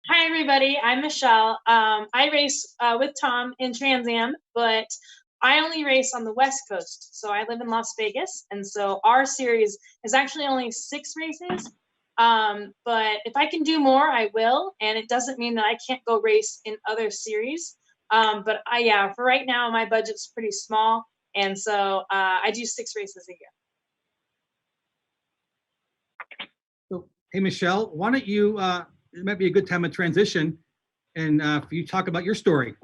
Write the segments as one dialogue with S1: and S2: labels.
S1: Hi, everybody. I'm Michelle. I race with Tom in Trans Am, but I only race on the West Coast. So I live in Las Vegas. And so our series is actually only 6 races. But if I can do more, I will. And it doesn't mean that I can't go race in other series. Yeah, for right now, my budget's pretty small. And so I do 6 races a year.
S2: So, hey, Michelle, why don't you, it might be a good time of transition and for you to talk about your story.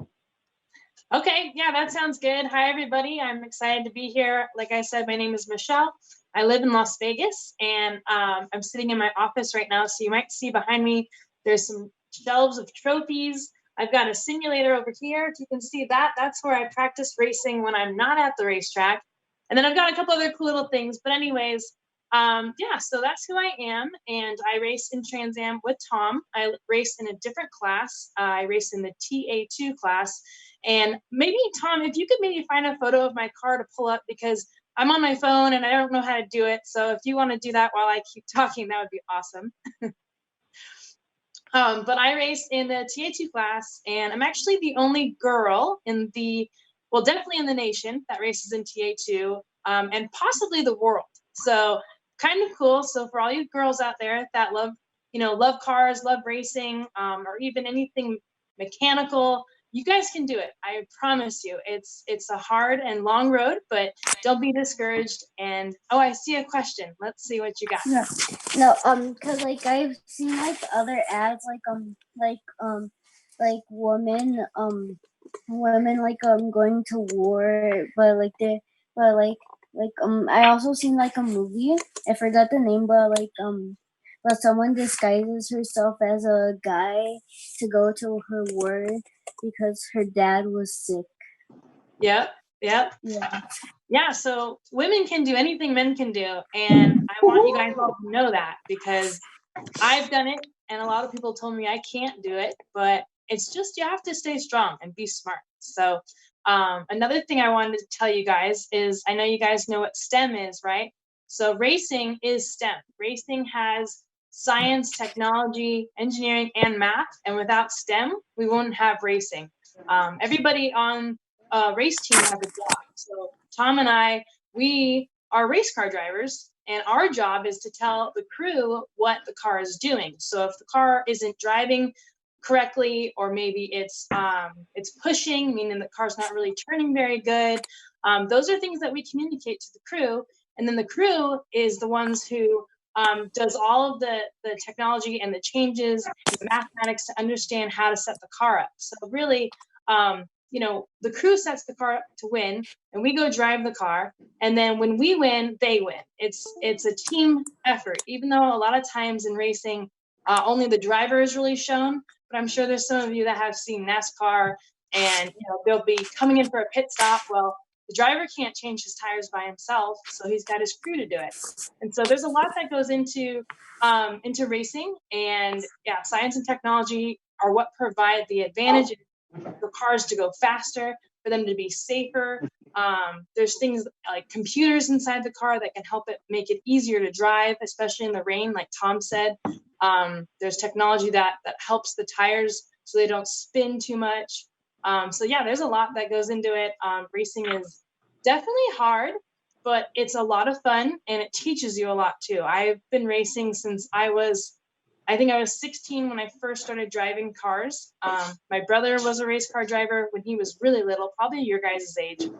S1: Okay, yeah, that sounds good. Hi, everybody. I'm excited to be here. Like I said, my name is Michelle. I live in Las Vegas, and I'm sitting in my office right now. So you might see behind me, there's some shelves of trophies. I've got a simulator over here. If you can see that, that's where I practice racing when I'm not at the racetrack. And then I've got a couple other cool little things. But anyways, yeah, so that's who I am. And I race in Trans Am with Tom. I race in a different class. I race in the TA2 class. And maybe, Tom, if you could maybe find a photo of my car to pull up, because I'm on my phone and I don't know how to do it. So if you want to do that while I keep talking, that would be awesome. But I race in the TA2 class, and I'm actually the only girl in well, definitely in the nation that races in TA2, and possibly the world. So kind of cool. So for all you girls out there that love cars, love racing, or even anything mechanical, you guys can do it. I promise you. It's a hard and long road, but don't be discouraged. And oh, I see a question. Let's see what you got.
S3: Cause like I've seen like other ads like women going to war, but I also seen like a movie. I forgot the name, but someone disguises herself as a guy to go to her war because her dad was sick.
S1: Yep. Yeah, so women can do anything men can do, and I want you guys all to know that, because I've done it, and a lot of people told me I can't do it, but it's just you have to stay strong and be smart. So another thing I wanted to tell you guys is, I know you guys know what STEM is, right? So racing is STEM. Racing has science, technology, engineering, and math, and without STEM, we wouldn't have racing. Everybody on race team have a job. So Tom and I, we are race car drivers, and our job is to tell the crew what the car is doing. So if the car isn't driving correctly, or maybe it's pushing, meaning the car's not really turning very good, those are things that we communicate to the crew. And then the crew is the ones who does all of the technology and the changes, and the mathematics to understand how to set the car up. So really, the crew sets the car up to win, and we go drive the car. And then when we win, they win. It's a team effort, even though a lot of times in racing, only the driver is really shown. But I'm sure there's some of you that have seen NASCAR, and they'll be coming in for a pit stop. Well, the driver can't change his tires by himself, so he's got his crew to do it. And so there's a lot that goes into racing, and yeah, science and technology are what provide the advantage for cars to go faster, for them to be safer. There's things like computers inside the car that can help it make it easier to drive, especially in the rain, like Tom said. There's technology that helps the tires so they don't spin too much. So yeah, there's a lot that goes into it. Racing is definitely hard, but it's a lot of fun, and it teaches you a lot too. I've been racing since I think I was 16 when I first started driving cars. My brother was a race car driver when he was really little, probably your guys' age.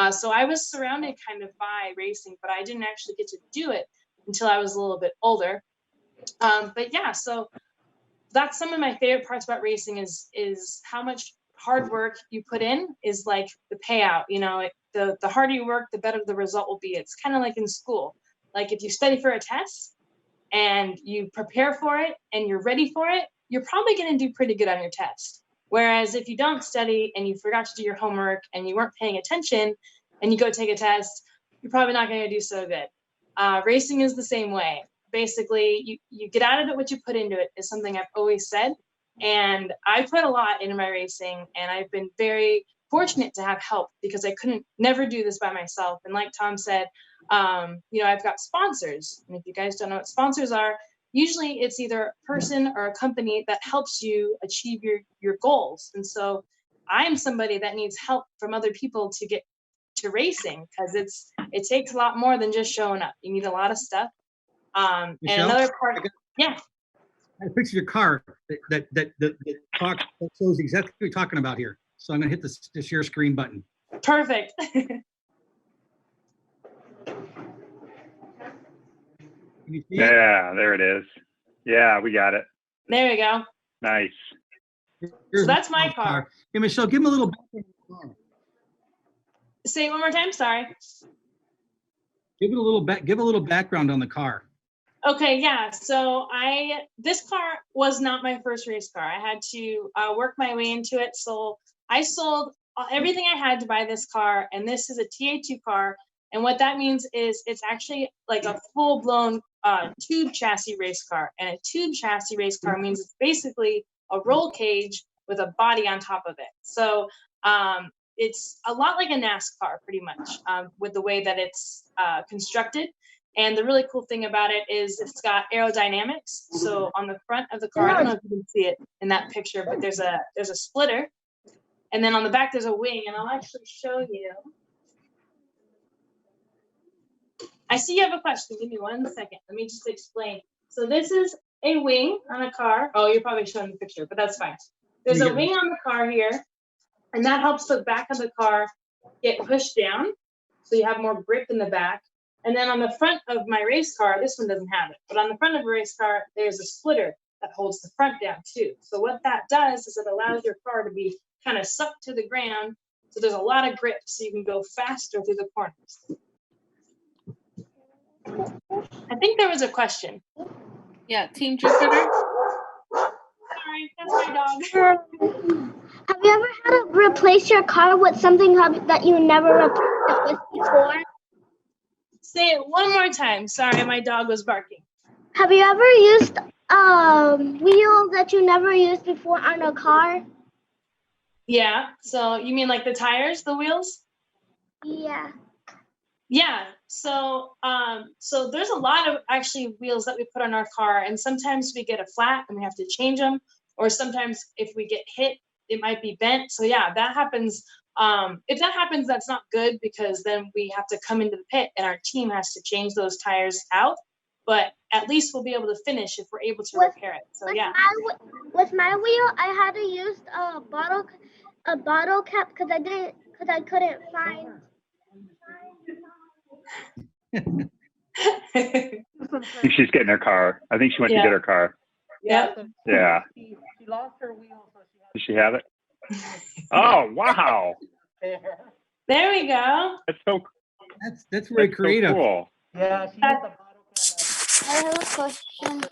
S1: So I was surrounded kind of by racing, but I didn't actually get to do it until I was a little bit older. But yeah, so that's some of my favorite parts about racing is how much hard work you put in is like the payout. The harder you work, the better the result will be. It's kind of like in school. Like if you study for a test and you prepare for it and you're ready for it, you're probably going to do pretty good on your test. Whereas if you don't study and you forgot to do your homework and you weren't paying attention and you go take a test, you're probably not going to do so good. Racing is the same way. Basically, you get out of it what you put into it, is something I've always said. And I put a lot into my racing, and I've been very fortunate to have help, because I couldn't never do this by myself. And like Tom said, I've got sponsors. And if you guys don't know what sponsors are, usually it's either a person or a company that helps you achieve your goals. And so I'm somebody that needs help from other people to get to racing, because it takes a lot more than just showing up. You need a lot of stuff. And
S2: Michele,
S1: another part, yeah.
S2: I picture your car that shows exactly what you're talking about here. So I'm gonna hit the share screen button.
S1: Perfect.
S2: Can you see it?
S4: Yeah, there it is. Yeah, we got it.
S1: There we go.
S4: Nice.
S1: So that's my car.
S2: Hey, Michele, give him a little background on the car.
S1: Say it one more time. Sorry.
S2: Give a little background on the car.
S1: Okay, yeah. So this car was not my first race car. I had to work my way into it. So I sold everything I had to buy this car, and this is a TA2 car. And what that means is it's actually like a full-blown tube chassis race car. And a tube chassis race car means it's basically a roll cage with a body on top of it. So it's a lot like a NASCAR, pretty much, with the way that it's constructed. And the really cool thing about it is it's got aerodynamics. So on the front of the car, I don't know if you can see it in that picture, but there's a splitter. And then on the back, there's a wing. And I'll actually show you. I see you have a question. Give me 1 second. Let me just explain. So this is a wing on a car. Oh, you're probably showing the picture, but that's fine. There's a wing on the car here, and that helps the back of the car get pushed down, so you have more grip in the back. And then on the front of my race car, this one doesn't have it, but on the front of a race car, there's a splitter that holds the front down too. So what that does is it allows your car to be kind of sucked to the ground, so there's a lot of grip, so you can go faster through the corners. I think there was a question.
S5: Yeah, Team Jupiter.
S1: Sorry, that's my dog.
S6: Have you ever had to replace your car with something that you never replaced it with before?
S1: Say it one more time. Sorry, my dog was barking.
S6: Have you ever used wheels that you never used before on a car?
S1: Yeah, so you mean like the tires, the wheels?
S6: Yeah.
S1: Yeah, so so there's a lot of actually wheels that we put on our car, and sometimes we get a flat and we have to change them, or sometimes if we get hit, it might be bent. So yeah, that happens. If that happens, that's not good, because then we have to come into the pit and our team has to change those tires out. But at least we'll be able to finish if we're able to repair it. So yeah.
S6: With my wheel, I had to use a bottle cap because I couldn't find.
S4: I think she's getting her car. I think she went to get her car.
S1: Yeah.
S4: Yeah.
S5: She lost her wheel, so
S4: Does she have it? Oh, wow.
S1: There we go.
S4: That's so
S2: That's very creative.
S4: So cool.
S5: Yeah, she used the bottle cap.
S6: I have a question.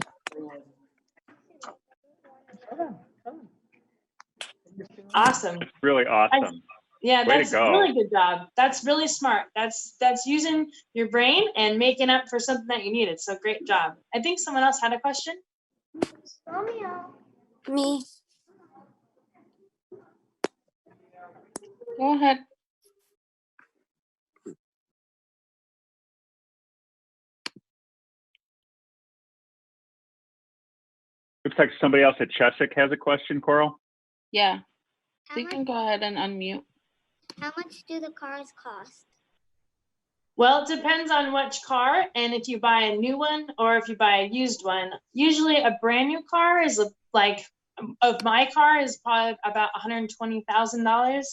S1: Awesome.
S4: It's really awesome.
S1: Yeah,
S4: Way to
S1: that's a
S4: go.
S1: really good job. That's really smart. That's using your brain and making up for something that you needed. So great job. I think someone else had a question.
S3: Me.
S5: Go ahead.
S4: Looks like somebody else at Chesick has a question, Coral.
S5: Yeah,
S6: How
S5: so you
S6: much,
S5: can go ahead and unmute.
S6: how much do the cars cost?
S1: Well, it depends on which car and if you buy a new one or if you buy a used one. Usually a brand new car is like, of my car is probably about $120,000.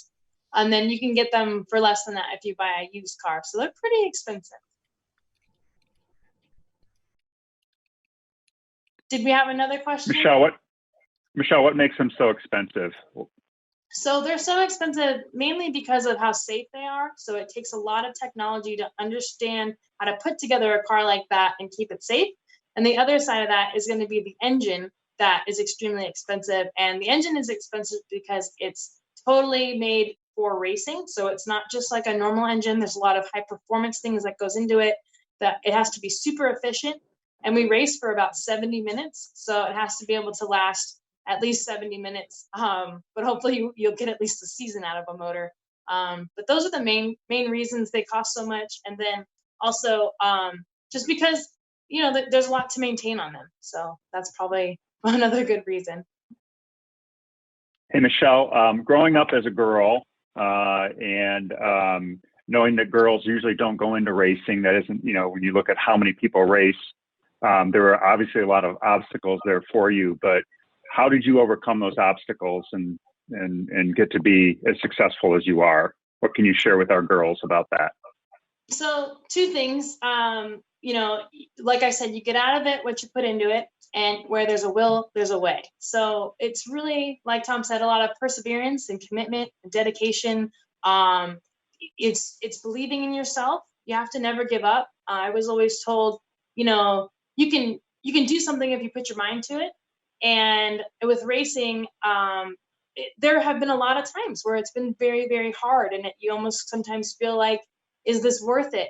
S1: And then you can get them for less than that if you buy a used car. So they're pretty expensive. Did we have another question?
S4: Michele, what makes them so expensive?
S1: So they're so expensive mainly because of how safe they are. So it takes a lot of technology to understand how to put together a car like that and keep it safe. And the other side of that is going to be the engine that is extremely expensive. And the engine is expensive because it's totally made for racing. So it's not just like a normal engine. There's a lot of high performance things that goes into it, that it has to be super efficient. And we race for about 70 minutes. So it has to be able to last at least 70 minutes. But hopefully you'll get at least a season out of a motor. But those are the main reasons they cost so much. And then also just because there's a lot to maintain on them. So that's probably another good reason.
S4: Hey, Michelle, growing up as a girl and knowing that girls usually don't go into racing, that isn't, when you look at how many people race, there were obviously a lot of obstacles there for you, but how did you overcome those obstacles and get to be as successful as you are? What can you share with our girls about that?
S1: So 2 things, like I said, you get out of it what you put into it, and where there's a will, there's a way. So it's really, like Tom said, a lot of perseverance and commitment and dedication. It's believing in yourself. You have to never give up. I was always told, you can do something if you put your mind to it. And with racing, there have been a lot of times where it's been very, very hard, and you almost sometimes feel like, is this worth it?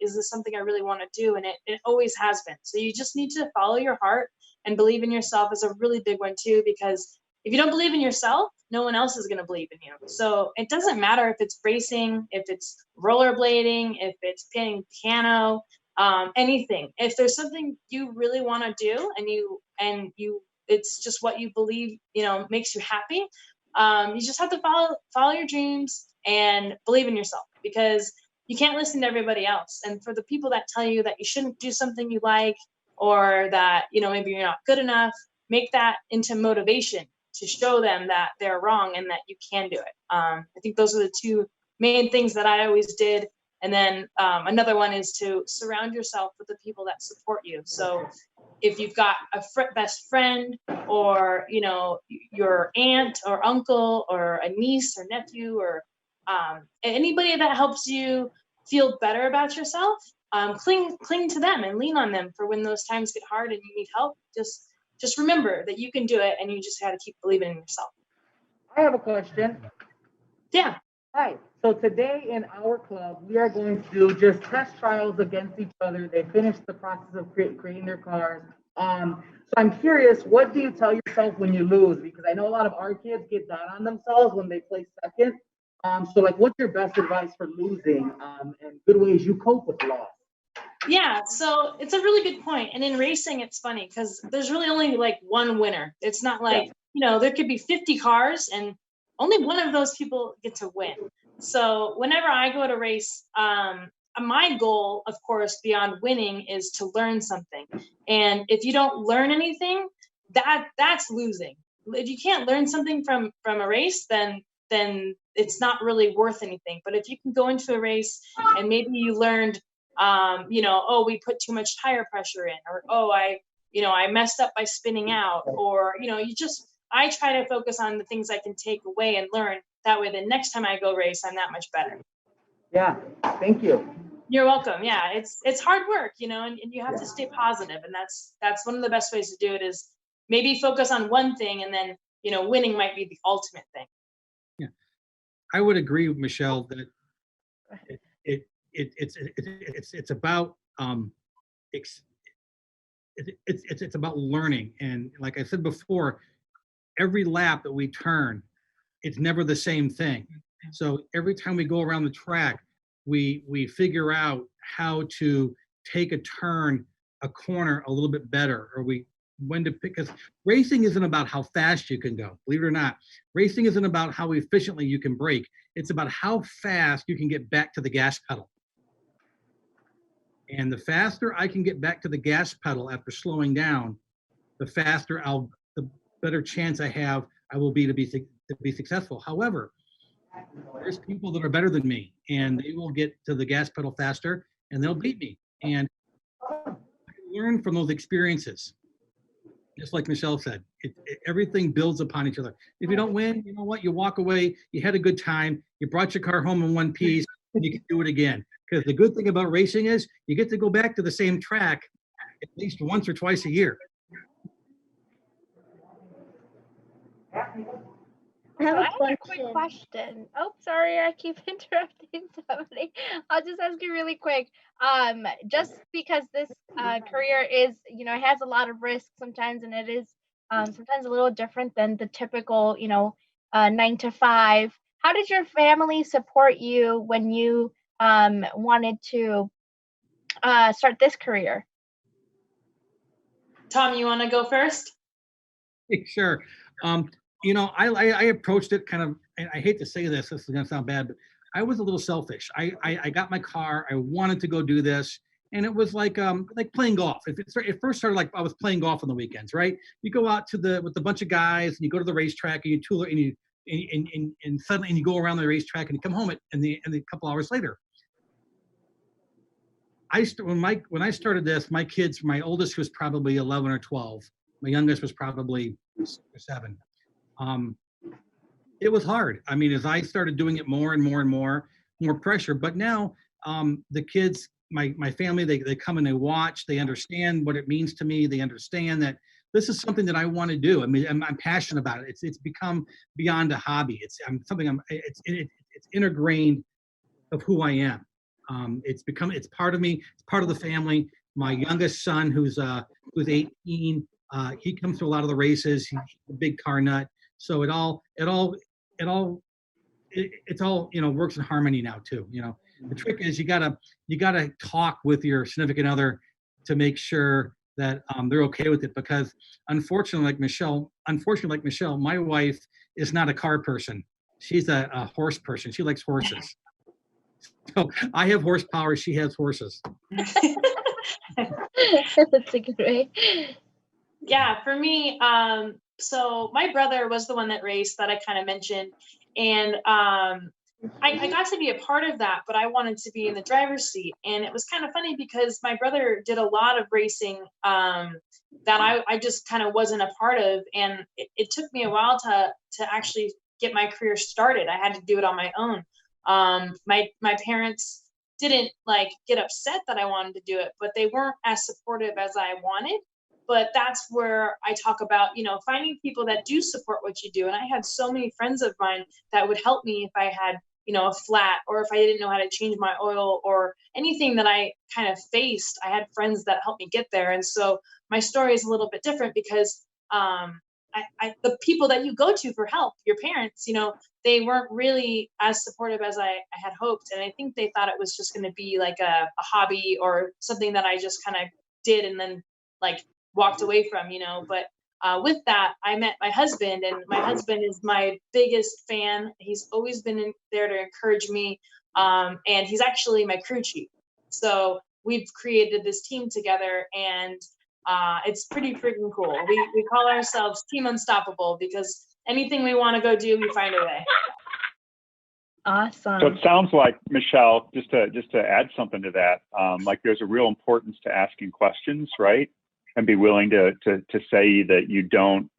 S1: Is this something I really want to do? And it always has been. So you just need to follow your heart, and believe in yourself is a really big one too, because if you don't believe in yourself, no one else is going to believe in you. So it doesn't matter if it's racing, if it's rollerblading, if it's playing piano, anything. If there's something you really want to do and you it's just what you believe, makes you happy. You just have to follow your dreams and believe in yourself, because you can't listen to everybody else. And for the people that tell you that you shouldn't do something you like, or that, maybe you're not good enough, make that into motivation to show them that they're wrong and that you can do it. I think those are the 2 main things that I always did. And then another one is to surround yourself with the people that support you. So if you've got a best friend, or, your aunt or uncle or a niece or nephew, or anybody that helps you feel better about yourself, cling to them and lean on them for when those times get hard and you need help. Just remember that you can do it, and you just got to keep believing in yourself.
S7: I have a question.
S1: Yeah.
S7: Hi. So today in our club, we are going to do just test trials against each other. They finished the process of creating their cars. So I'm curious, what do you tell yourself when you lose? Because I know a lot of our kids get down on themselves when they place second. So what's your best advice for losing, and good ways you cope with loss?
S1: Yeah, so it's a really good point. And in racing, it's funny because there's really only like one winner. It's not like, there could be 50 cars and only one of those people get to win. So whenever I go to race, my goal, of course, beyond winning, is to learn something. And if you don't learn anything, that's losing. If you can't learn something from a race, then it's not really worth anything. But if you can go into a race and maybe you learned, we put too much tire pressure in, or, I messed up by spinning out, or, I try to focus on the things I can take away and learn. That way, the next time I go race, I'm that much better.
S7: Yeah, thank you.
S1: You're welcome. Yeah, it's hard work, and you have to stay positive. And that's one of the best ways to do it, is maybe focus on one thing, and then, winning might be the ultimate thing.
S2: Yeah, I would agree with Michelle that it's about it's about learning. And like I said before, every lap that we turn, it's never the same thing. So every time we go around the track, we figure out how to take a turn, a corner a little bit better, or when to pick. Because racing isn't about how fast you can go. Believe it or not, racing isn't about how efficiently you can brake. It's about how fast you can get back to the gas pedal. And the faster I can get back to the gas pedal after slowing down, the the better chance I will be to be successful. However, there's people that are better than me, and they will get to the gas pedal faster, and they'll beat me. And I learn from those experiences. Just like Michelle said, everything builds upon each other. If you don't win, you know what? You walk away. You had a good time. You brought your car home in one piece, and you can do it again. Because the good thing about racing is you get to go back to the same track at least once or twice a year.
S6: I have a
S8: quick question. Oh, sorry, I keep interrupting somebody. I'll just ask you really quick. Just because this career is, it has a lot of risks sometimes, and it is sometimes a little different than the typical, 9 to 5. How did your family support you when you wanted to start this career?
S1: Tom, you want to go first?
S2: Sure. I approached it kind of, and I hate to say this is going to sound bad, but I was a little selfish. I got my car. I wanted to go do this. And it was like playing golf. It first started like I was playing golf on the weekends, right? You go out with a bunch of guys and you go to the racetrack and you tool and suddenly you go around the racetrack and you come home and a couple hours later. When I started this, my kids, my oldest was probably 11 or 12. My youngest was probably 6 or 7. It was hard. I mean, as I started doing it more and more and more pressure. But now the kids, my family, they come and they watch. They understand what it means to me. They understand that this is something that I want to do. I mean, I'm passionate about it. It's become beyond a hobby. It's ingrained of who I am. It's part of me. It's part of the family. My youngest son, who's 18, he comes to a lot of the races. He's a big car nut. So it's all works in harmony now too. The trick is you gotta talk with your significant other to make sure that they're okay with it, because unfortunately like Michelle, my wife is not a car person. She's a horse person. She likes horses. So I have horsepower. She has horses.
S8: That's a good way.
S1: Yeah, for me, so my brother was the one that raced that I kind of mentioned, and I got to be a part of that, but I wanted to be in the driver's seat. And it was kind of funny because my brother did a lot of racing that I just kind of wasn't a part of, and it took me a while to actually get my career started. I had to do it on my own. My parents didn't get upset that I wanted to do it, but they weren't as supportive as I wanted. But that's where I talk about, finding people that do support what you do. And I had so many friends of mine that would help me if I had, a flat, or if I didn't know how to change my oil or anything that I kind of faced. I had friends that helped me get there. And so my story is a little bit different because the people that you go to for help, your parents, they weren't really as supportive as I had hoped. And I think they thought it was just going to be like a hobby or something that I just kind of did and then walked away from, but with that, I met my husband, and my husband is my biggest fan. He's always been there to encourage me. And he's actually my crew chief. So we've created this team together, and it's pretty freaking cool. We call ourselves Team Unstoppable because anything we want to go do, we find a way.
S8: Awesome.
S4: So it sounds like, Michele, just to add something to that, there's a real importance to asking questions, right? And be willing to say that you don't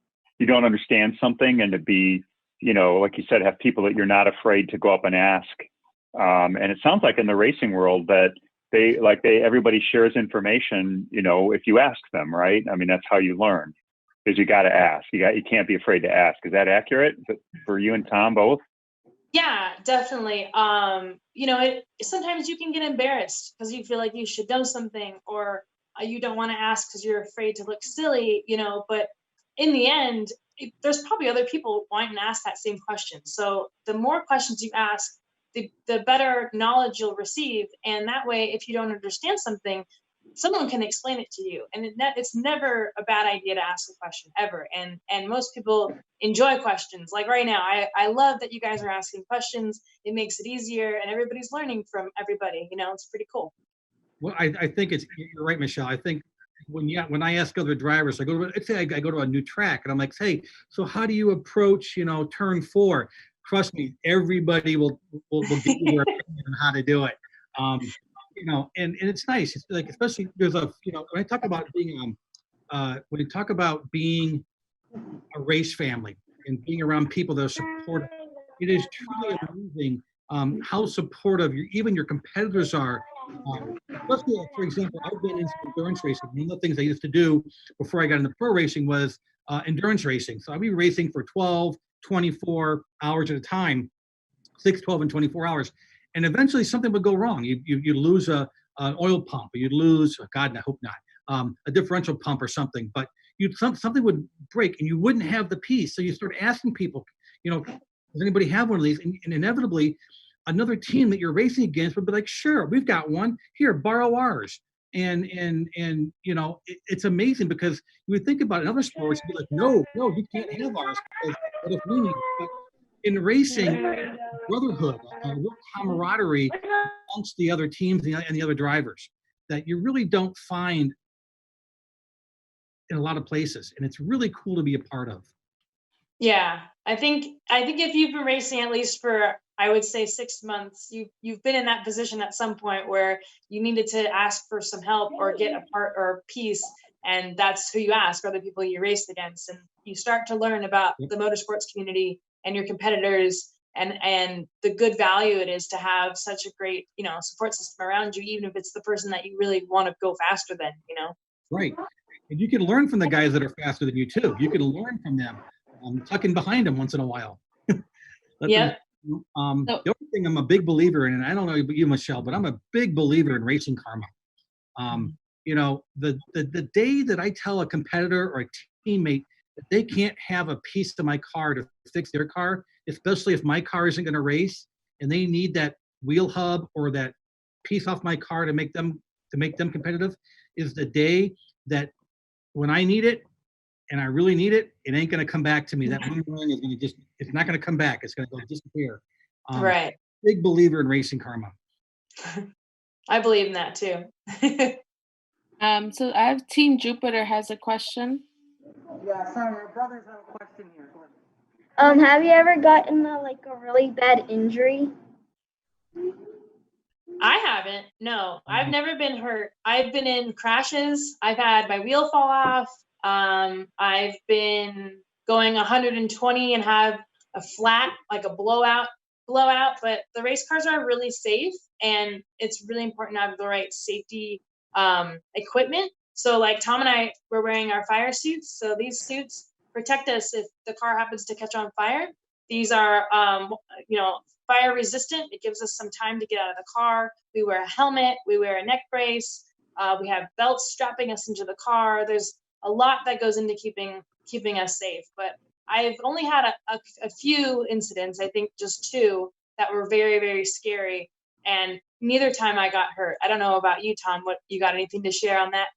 S4: understand something, and to be, like you said, have people that you're not afraid to go up and ask. And it sounds like in the racing world that everybody shares information, if you ask them, right? I mean, that's how you learn, is you got to ask. You can't be afraid to ask. Is that accurate for you and Tom both?
S1: Yeah, definitely. Sometimes you can get embarrassed because you feel like you should know something, or you don't want to ask because you're afraid to look silly, but in the end, there's probably other people wanting to ask that same question. So the more questions you ask, the better knowledge you'll receive. And that way, if you don't understand something, someone can explain it to you. And it's never a bad idea to ask a question ever. And most people enjoy questions. Like right now, I love that you guys are asking questions. It makes it easier, and everybody's learning from everybody. It's pretty cool.
S2: Well, I think you're right, Michele. I think when I ask other drivers, let's say I go to a new track and I'm like, hey, so how do you approach, turn 4? Trust me, everybody will give you their opinion on how to do it. And it's nice. It's especially there's when I talk about being a race family and being around people that are supportive, it is truly amazing how supportive even your competitors are. Especially, for example, I've been in endurance racing. One of the things I used to do before I got into pro racing was endurance racing. So I'd be racing for 12, 24 hours at a time, 6, 12, and 24 hours. And eventually something would go wrong. You'd lose an oil pump, or you'd lose, God, I hope not, a differential pump or something. But something would break and you wouldn't have the piece. So you start asking people, does anybody have one of these? And inevitably, another team that you're racing against would be like, sure, we've got one. Here, borrow ours. And you know, it's amazing because you would think about it in other sports, you'd be like, no, you can't have ours because what if we need it? But in racing, brotherhood, real camaraderie amongst the other teams and the other drivers that you really don't find in a lot of places, and it's really cool to be a part of.
S1: Yeah, I think if you've been racing at least for, I would say, 6 months, you've been in that position at some point where you needed to ask for some help or get a part or a piece, and that's who you ask, or the people you raced against, and you start to learn about the motorsports community and your competitors and the good value it is to have such a great, you know, support system around you, even if it's the person that you really want to go faster than, you know.
S2: Right, and you can learn from the guys that are faster than you too. You can learn from them. Tucking behind them once in a while.
S1: Yeah.
S2: The other thing I'm a big believer in, and I don't know about you, Michelle, but I'm a big believer in racing karma. You know, the day that I tell a competitor or a teammate that they can't have a piece of my car to fix their car, especially if my car isn't going to race and they need that wheel hub or that piece off my car to make them competitive, is the day that when I need it, and I really need it, it ain't going to come back to me. That one ring is going to it's not going to come back. It's going to go disappear.
S1: Right.
S2: Big believer in racing karma.
S1: I believe in that too.
S5: So I have Team Jupiter has a question.
S7: Yeah, sorry, our brothers have a question here. Go ahead.
S6: Have you ever gotten a really bad injury?
S1: I haven't. No, I've never been hurt. I've been in crashes. I've had my wheel fall off. I've been going 120 and have a flat, like a blowout, but the race cars are really safe, and it's really important to have the right safety equipment. So like Tom and I were wearing our fire suits. So these suits protect us if the car happens to catch on fire. These are, you know, fire resistant. It gives us some time to get out of the car. We wear a helmet, we wear a neck brace, we have belts strapping us into the car. There's a lot that goes into keeping us safe. But I've only had a few incidents, I think just 2, that were very, very scary. And neither time I got hurt. I don't know about you, Tom. What, you got anything to share on that?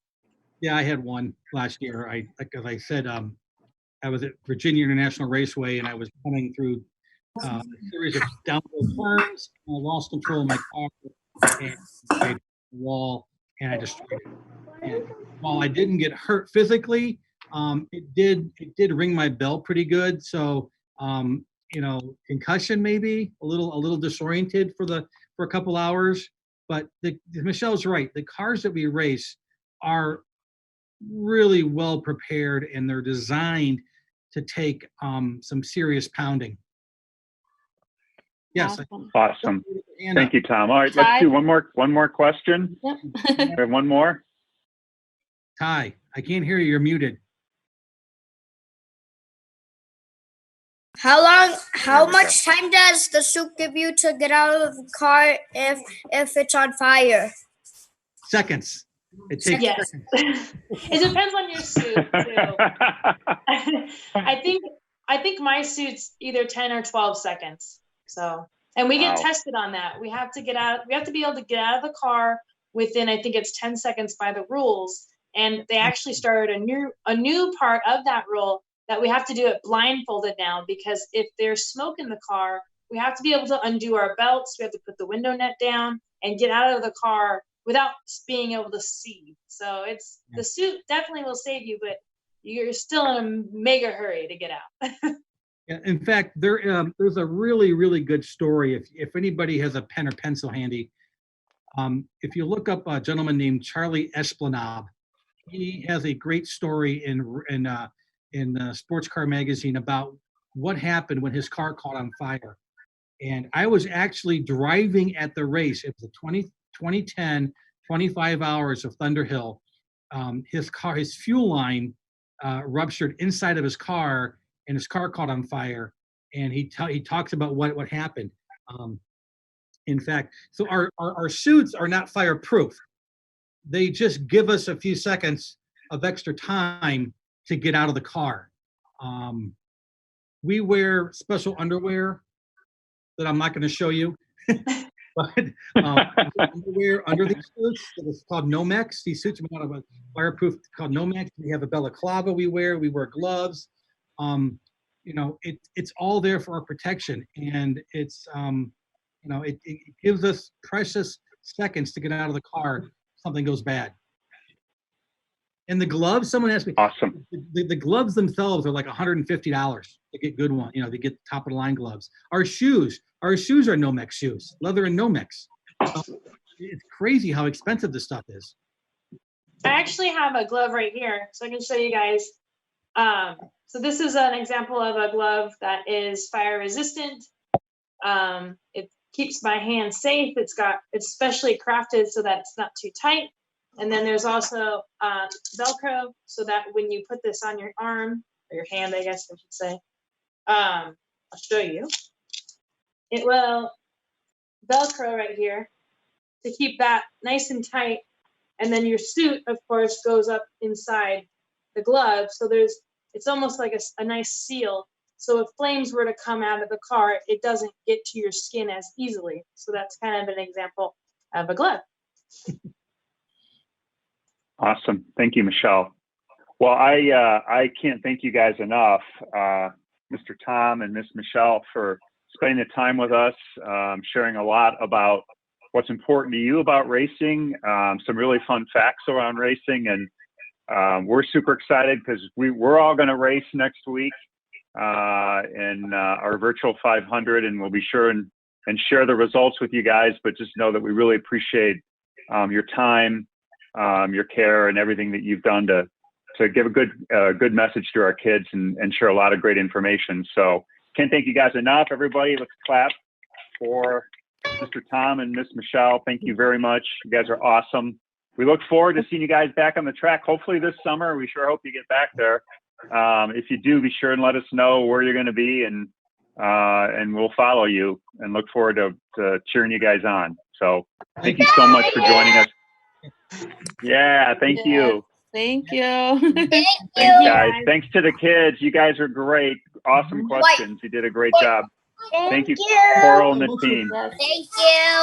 S2: Yeah, I had one last year. As I said, I was at Virginia International Raceway, and I was coming through a series of downhill turns. I lost control of my car and I hit the wall, and I destroyed it. And while I didn't get hurt physically, it did ring my bell pretty good. So you know, concussion maybe, a little disoriented for a couple hours. But Michelle's right. The cars that we race are really well prepared, and they're designed to take some serious pounding. Yes.
S4: Awesome. Thank you, Tom. All right, let's do one more question.
S5: Yep.
S4: We have one more.
S2: Ty, I can't hear you. You're muted.
S9: How much time does the suit give you to get out of the car if it's on fire?
S2: Seconds. It takes seconds.
S1: It depends on your suit too. I think my suit's either 10 or 12 seconds. So, and we get tested on that. We have to be able to get out of the car within, I think it's 10 seconds by the rules. And they actually started a new part of that rule that we have to do it blindfolded now, because if there's smoke in the car, we have to be able to undo our belts. We have to put the window net down and get out of the car without being able to see. So the suit definitely will save you, but you're still in a mega hurry to get out.
S2: Yeah, in fact, there's a really, really good story. If anybody has a pen or pencil handy, if you look up a gentleman named Charlie Esplanade, he has a great story in Sports Car Magazine about what happened when his car caught on fire. And I was actually driving at the race. It was a 2010 25 hours of Thunderhill. His fuel line ruptured inside of his car, and his car caught on fire. And he talks about what happened. In fact, so our suits are not fireproof. They just give us a few seconds of extra time to get out of the car. We wear special underwear that I'm not going to show you. But underwear under these suits, it's called Nomex. These suits are made out of a fireproof called Nomex. We have a balaclava we wear gloves. You know, it's all there for our protection, and it's you know, it gives us precious seconds to get out of the car if something goes bad. And the gloves, someone asked me.
S4: Awesome.
S2: The gloves themselves are like $150 to get good one. You know, to get top of the line gloves. Our shoes are Nomex shoes, leather and Nomex. It's crazy how expensive this stuff is.
S1: I actually have a glove right here, so I can show you guys. So this is an example of a glove that is fire resistant. It keeps my hand safe. It's specially crafted so that it's not too tight. And then there's also Velcro, so that when you put this on your arm, or your hand, I guess I should say, I'll show you. It will Velcro right here to keep that nice and tight. And then your suit, of course, goes up inside the glove. So it's almost like a nice seal. So if flames were to come out of the car, it doesn't get to your skin as easily. So that's kind of an example of a glove.
S4: Awesome. Thank you, Michelle. Well, I can't thank you guys enough, Mr. Tom and Miss Michelle, for spending the time with us, sharing a lot about what's important to you about racing, some really fun facts around racing. And we're super excited because we're all going to race next week in our virtual 500, and we'll be sure and share the results with you guys. But just know that we really appreciate your time, your care, and everything that you've done to give a good message to our kids and share a lot of great information. So can't thank you guys enough. Everybody, let's clap for Mr. Tom and Miss Michelle. Thank you very much. You guys are awesome. We look forward to seeing you guys back on the track, hopefully this summer. We sure hope you get back there. If you do, be sure and let us know where you're going to be, and we'll follow you and look forward to cheering you guys on. So thank you so much for joining us. Yeah, thank you.
S5: Thank you.
S9: Thank
S4: Thanks,
S9: you.
S4: guys. Thanks to the kids. You guys are great. Awesome questions. You did a great job. Thank you, Coral and the team.
S9: Thank you.